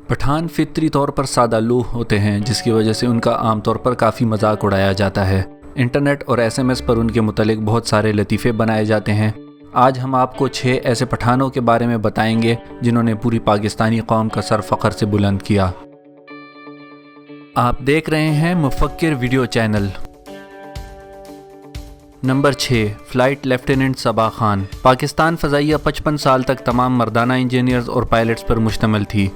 پٹھان فطری طور پر سادہ لوح ہوتے ہیں، جس کی وجہ سے ان کا عام طور پر کافی مذاق اڑایا جاتا ہے۔ انٹرنیٹ اور SMS پر ان کے متعلق بہت سارے لطیفے بنائے جاتے ہیں۔ آج ہم آپ کو 6 ایسے پٹھانوں کے بارے میں بتائیں گے جنہوں نے پوری پاکستانی قوم کا سر فخر سے بلند کیا۔ آپ دیکھ رہے ہیں Mufakkir video channel. Number 6، flight lieutenant Saba Khan. Pakistan فضائیہ 55 سال تک تمام مردانہ انجینئرز اور پائلٹس پر مشتمل تھی۔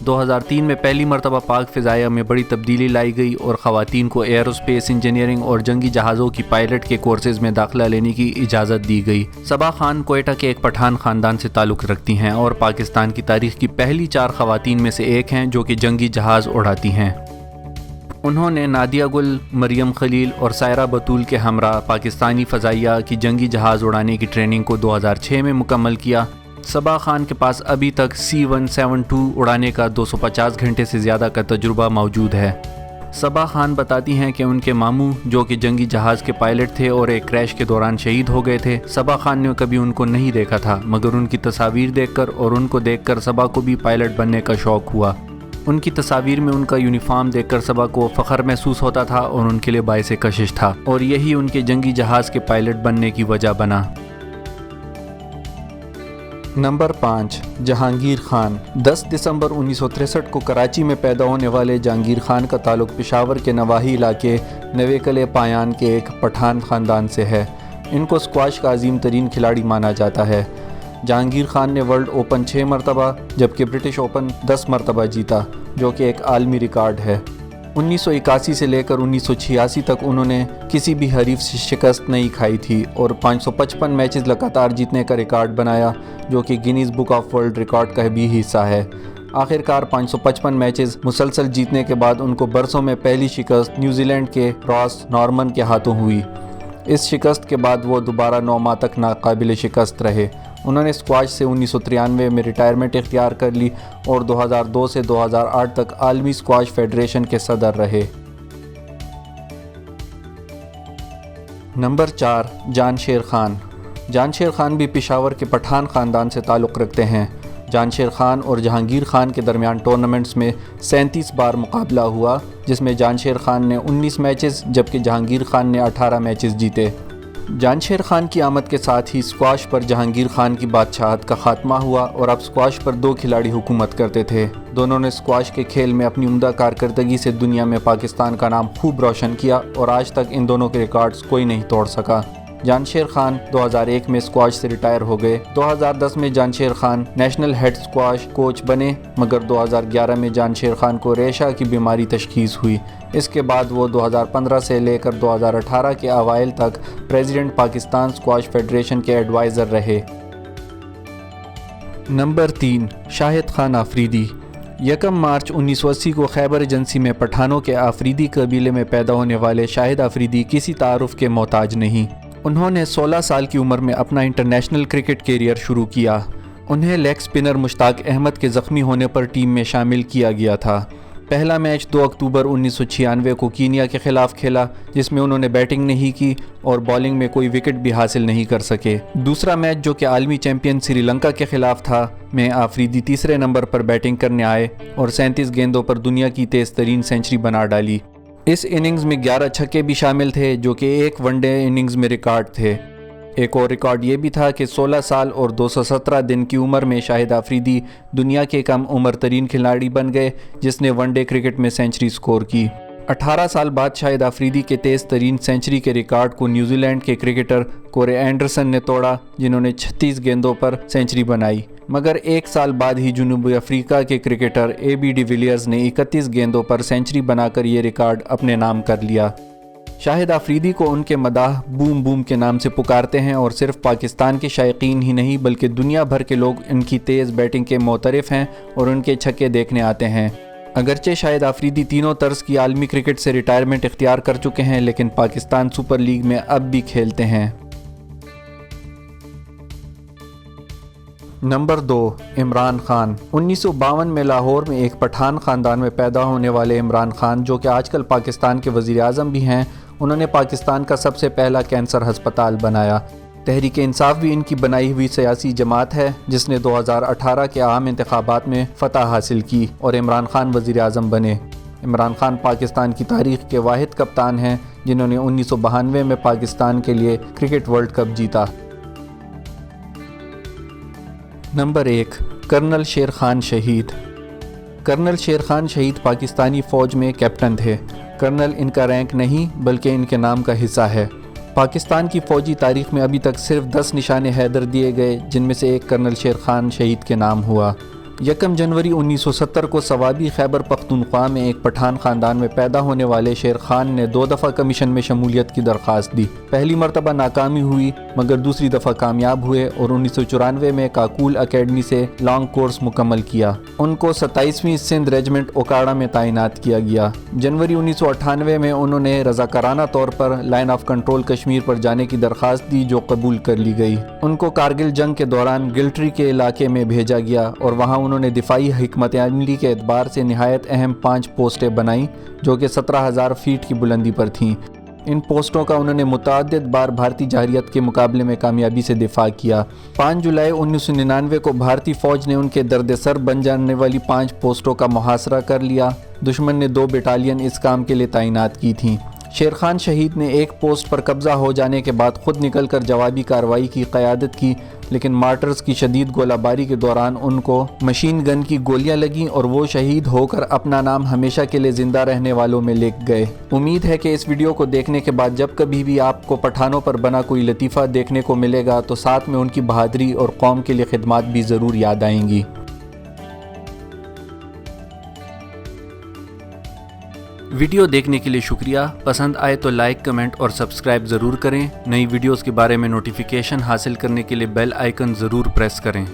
2003 میں پہلی مرتبہ پاک فضائیہ میں بڑی تبدیلی لائی گئی اور خواتین کو ایروسپیس انجینئرنگ اور جنگی جہازوں کی پائلٹ کے کورسز میں داخلہ لینے کی اجازت دی گئی۔ صبا خان کوئٹہ کے ایک پٹھان خاندان سے تعلق رکھتی ہیں اور پاکستان کی تاریخ کی پہلی 4 خواتین میں سے ایک ہیں جو کہ جنگی جہاز اڑاتی ہیں۔ انہوں نے نادیہ گل، مریم خلیل اور سائرہ بطول کے ہمراہ پاکستانی فضائیہ کی جنگی جہاز اڑانے کی ٹریننگ کو 2006 میں مکمل کیا۔ صبا خان کے پاس ابھی تک C-172 اڑانے کا 250 گھنٹے سے زیادہ کا تجربہ موجود ہے۔ صبا خان بتاتی ہیں کہ ان کے ماموں جو کہ جنگی جہاز کے پائلٹ تھے اور ایک کریش کے دوران شہید ہو گئے تھے، صبا خان نے کبھی ان کو نہیں دیکھا تھا، مگر ان کی تصاویر دیکھ کر اور ان کو دیکھ کر صبا کو بھی پائلٹ بننے کا شوق ہوا۔ ان کی تصاویر میں ان کا یونیفارم دیکھ کر صبا کو فخر محسوس ہوتا تھا اور ان کے لیے باعث کشش تھا، اور یہی ان کے جنگی جہاز کے پائلٹ بننے کی وجہ بنا۔ نمبر 5، جہانگیر خان۔ 10 دسمبر 1963 کو کراچی میں پیدا ہونے والے جہانگیر خان کا تعلق پشاور کے نواحی علاقے نوے کلے پایان کے ایک پٹھان خاندان سے ہے۔ ان کو اسکواش کا عظیم ترین کھلاڑی مانا جاتا ہے۔ جہانگیر خان نے ورلڈ اوپن 6 مرتبہ جبکہ برٹش اوپن 10 مرتبہ جیتا، جو کہ ایک عالمی ریکارڈ ہے۔ 1981 سے لے کر 1986 تک انہوں نے کسی بھی حریف سے شکست نہیں کھائی تھی اور 555 میچز لگاتار جیتنے کا ریکارڈ بنایا، جو کہ Guinness book of world record کا بھی حصہ ہے۔ آخرکار 555 میچز مسلسل جیتنے کے بعد ان کو برسوں میں پہلی شکست نیوزی لینڈ کے راس نارمن کے ہاتھوں ہوئی۔ اس شکست کے بعد وہ دوبارہ 9 ماہ تک ناقابل شکست رہے۔ انہوں نے اسکواش سے 1993 میں ریٹائرمنٹ اختیار کر لی اور 2002 سے 2008 تک عالمی اسکواش فیڈریشن کے صدر رہے۔ نمبر 4، جان شیر خان۔ جان شیر خان بھی پشاور کے پٹھان خاندان سے تعلق رکھتے ہیں۔ جان شیر خان اور جہانگیر خان کے درمیان ٹورنامنٹس میں 37 بار مقابلہ ہوا، جس میں جان شیر خان نے 19 میچز جبکہ جہانگیر خان نے 18 میچز جیتے۔ جان شیر خان کی آمد کے ساتھ ہی اسکواش پر جہانگیر خان کی بادشاہت کا خاتمہ ہوا اور اب اسکواش پر 2 کھلاڑی حکومت کرتے تھے۔ دونوں نے اسکواش کے کھیل میں اپنی عمدہ کارکردگی سے دنیا میں پاکستان کا نام خوب روشن کیا اور آج تک ان دونوں کے ریکارڈز کوئی نہیں توڑ سکا۔ جان شیر خان 2001 میں اسکواش سے ریٹائر ہو گئے۔ 2010 میں Jansher Khan national head squash coach بنے، مگر 2011 میں جان شیر خان کو ریشہ کی بیماری تشخیص ہوئی۔ اس کے بعد وہ 2015 سے لے کر 2018 کے اوائل تک پریزیڈنٹ پاکستان اسکواش فیڈریشن کے ایڈوائزر رہے۔ نمبر 3، شاہد خان آفریدی۔ 1 مارچ 1980 کو خیبر ایجنسی میں پٹھانوں کے آفریدی قبیلے میں پیدا ہونے والے شاہد آفریدی کسی تعارف کے محتاج نہیں۔ انہوں نے 16 سال کی عمر میں اپنا انٹرنیشنل کرکٹ کیریئر شروع کیا۔ انہیں لیگ اسپنر مشتاق احمد کے زخمی ہونے پر ٹیم میں شامل کیا گیا تھا۔ پہلا میچ 2 اکتوبر 1996 کو کینیا کے خلاف کھیلا، جس میں انہوں نے بیٹنگ نہیں کی اور بالنگ میں کوئی وکٹ بھی حاصل نہیں کر سکے۔ دوسرا میچ جو کہ عالمی چیمپئن سری لنکا کے خلاف تھا، میں آفریدی تیسرے نمبر پر بیٹنگ کرنے آئے اور 37 گیندوں پر دنیا کی تیز ترین سنچری بنا ڈالی۔ اس اننگز میں 11 چھکے بھی شامل تھے، جو کہ ایک ون ڈے اننگز میں ریکارڈ تھے۔ ایک اور ریکارڈ یہ بھی تھا کہ 16 سال اور 217 دن کی عمر میں شاہد آفریدی دنیا کے کم عمر ترین کھلاڑی بن گئے جس نے ون ڈے کرکٹ میں سنچری سکور کی۔ 18 سال بعد شاہد آفریدی کے تیز ترین سنچری کے ریکارڈ کو نیوزی لینڈ کے کرکٹر کورے اینڈرسن نے توڑا، جنہوں نے 36 گیندوں پر سنچری بنائی، مگر 1 سال بعد ہی جنوبی افریقہ کے کرکٹر AB ڈی ویلیئرز نے 31 گیندوں پر سنچری بنا کر یہ ریکارڈ اپنے نام کر لیا۔ شاہد آفریدی کو ان کے مداح بوم بوم کے نام سے پکارتے ہیں اور صرف پاکستان کے شائقین ہی نہیں بلکہ دنیا بھر کے لوگ ان کی تیز بیٹنگ کے معترف ہیں اور ان کے چھکے دیکھنے آتے ہیں۔ اگرچہ شاہد آفریدی تینوں طرز کی عالمی کرکٹ سے ریٹائرمنٹ اختیار کر چکے ہیں، لیکن پاکستان سپر لیگ میں اب بھی کھیلتے ہیں۔ نمبر 2، عمران خان۔ 1952 میں لاہور میں ایک پٹھان خاندان میں پیدا ہونے والے عمران خان، جو کہ آج کل پاکستان کے وزیر اعظم بھی ہیں، انہوں نے پاکستان کا سب سے پہلا کینسر ہسپتال بنایا۔ تحریک انصاف بھی ان کی بنائی ہوئی سیاسی جماعت ہے جس نے 2018 کے عام انتخابات میں فتح حاصل کی اور عمران خان وزیر اعظم بنے۔ عمران خان پاکستان کی تاریخ کے واحد کپتان ہیں جنہوں نے 1992 میں پاکستان کے لیے کرکٹ ورلڈ کپ جیتا۔ نمبر 1، کرنل شیر خان شہید۔ کرنل شیر خان شہید پاکستانی فوج میں کیپٹن تھے۔ کرنل ان کا رینک نہیں بلکہ ان کے نام کا حصہ ہے۔ پاکستان کی فوجی تاریخ میں ابھی تک صرف 10 نشان حیدر دیے گئے جن میں سے ایک کرنل شیر خان شہید کے نام ہوا۔ 1 جنوری 1970 کو سوابی خیبر پختونخوا میں ایک پٹھان خاندان میں پیدا ہونے والے شیر خان نے 2 دفعہ کمیشن میں شمولیت کی درخواست دی۔ پہلی مرتبہ ناکامی ہوئی مگر دوسری دفعہ کامیاب ہوئے اور 1994 میں کاکول اکیڈمی سے لانگ کورس مکمل کیا۔ ان کو 27ویں سندھ ریجمنٹ اوکاڑا میں تعینات کیا گیا۔ جنوری 1998 میں انہوں نے رضاکارانہ طور پر لائن آف کنٹرول کشمیر پر جانے کی درخواست دی جو قبول کر لی گئی۔ ان کو کارگل جنگ کے دوران گلٹری کے علاقے میں بھیجا گیا اور وہاں انہوں نے دفاعی حکمت عملی کے اعتبار سے نہایت اہم 5 پوسٹیں بنائیں جو کہ 17,000 فیٹ کی بلندی پر تھیں۔ ان پوسٹوں کا انہوں نے متعدد بار بھارتی جارحیت کے مقابلے میں کامیابی سے دفاع کیا۔ 5 جولائی 1999 کو بھارتی فوج نے ان کے درد سر بن جانے والی 5 پوسٹوں کا محاصرہ کر لیا۔ دشمن نے 2 بٹالین اس کام کے لیے تعینات کی تھیں۔ شیر خان شہید نے ایک پوسٹ پر قبضہ ہو جانے کے بعد خود نکل کر جوابی کارروائی کی قیادت کی لیکن مارٹرز کی شدید گولہ باری کے دوران ان کو مشین گن کی گولیاں لگیں اور وہ شہید ہو کر اپنا نام ہمیشہ کے لیے زندہ رہنے والوں میں لکھ گئے۔ امید ہے کہ اس ویڈیو کو دیکھنے کے بعد جب کبھی بھی آپ کو پٹھانوں پر بنا کوئی لطیفہ دیکھنے کو ملے گا تو ساتھ میں ان کی بہادری اور قوم کے لیے خدمات بھی ضرور یاد آئیں گی۔ ویڈیو دیکھنے کے لیے شکریہ۔ پسند آئے تو لائک، کمنٹ اور سبسکرائب ضرور کریں۔ نئی ویڈیوز کے بارے میں نوٹیفیکیشن حاصل کرنے کے لیے بیل آئیکن ضرور پریس کریں۔